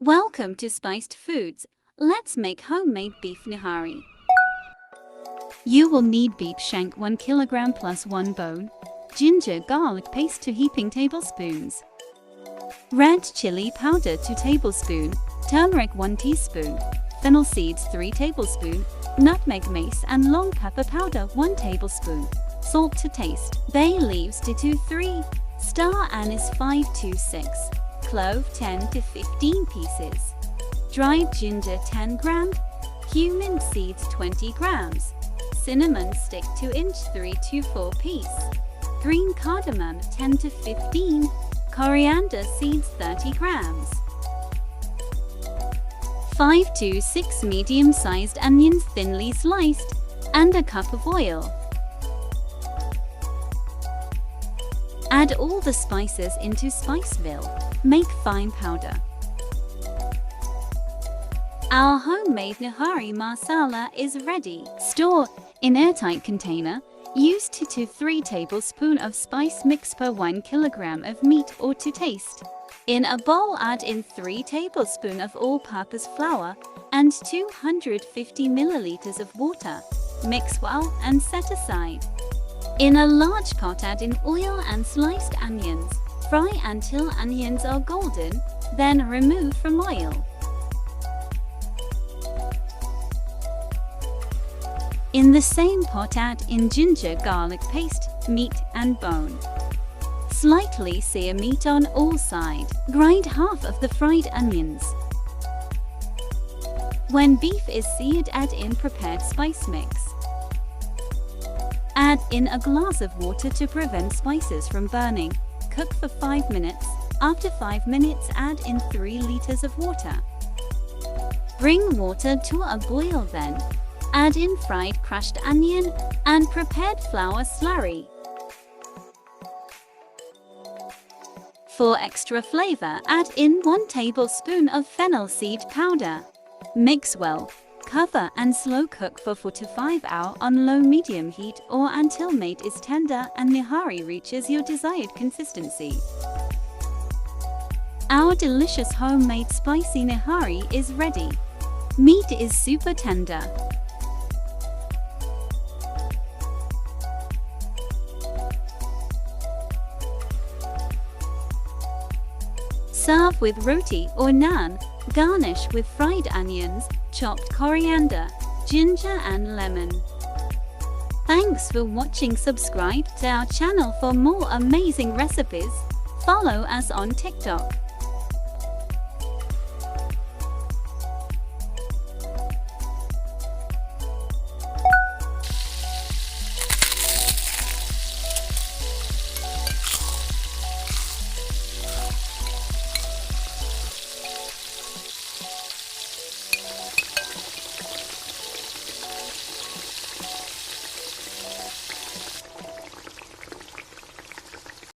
Welcome to Spiced Foods. Let's make homemade beef nihari. You will need beef shank 1 kilogram plus 1 bone, ginger garlic paste 2 heaping tablespoons, red chili powder 2 tablespoons, turmeric 1 teaspoon, fennel seeds 3 tablespoons, nutmeg, mace and long pepper powder 1 tablespoon, salt to taste, bay leaves 2 to 3, star anise 5 to 6, clove 10 to 15 pieces, dried ginger 10 grams, cumin seeds 20 grams, cinnamon stick 2-inch 3 to 4 piece, green cardamom 10 to 15, coriander seeds 30 grams, 5 to 6 medium-sized onions thinly sliced, and a cup of oil. Add all the spices into spice mill. Make fine powder. Our homemade nihari masala is ready. Store in airtight container. Use 2 to 3 tablespoons of spice mix per 1 kilogram of meat or to taste. In a bowl, add in 3 tablespoons of all-purpose flour and 250 milliliters of water. Mix well and set aside. In a large pot, add in oil and sliced onions. Fry until onions are golden, then remove from oil. In the same pot, add in ginger garlic paste, meat and bone. Slightly sear meat on all sides. Grind half of the fried onions. When beef is seared, add in prepared spice mix. Add in a glass of water to prevent spices from burning. Cook for 5 minutes. After 5 minutes, add in 3 liters of water. Bring water to a boil, then add in fried crushed onion and prepared flour slurry. For extra flavor, add in 1 tablespoon of fennel seed powder. Mix well. Cover and slow cook for 4 to 5 hours on low-medium heat or until meat is tender and nihari reaches your desired consistency. Our delicious homemade spicy nihari is ready. Meat is super tender. Serve with roti or naan. Garnish with fried onions, chopped coriander, ginger and lemon. Thanks for watching. Subscribe to our channel for more amazing recipes. Follow us on TikTok.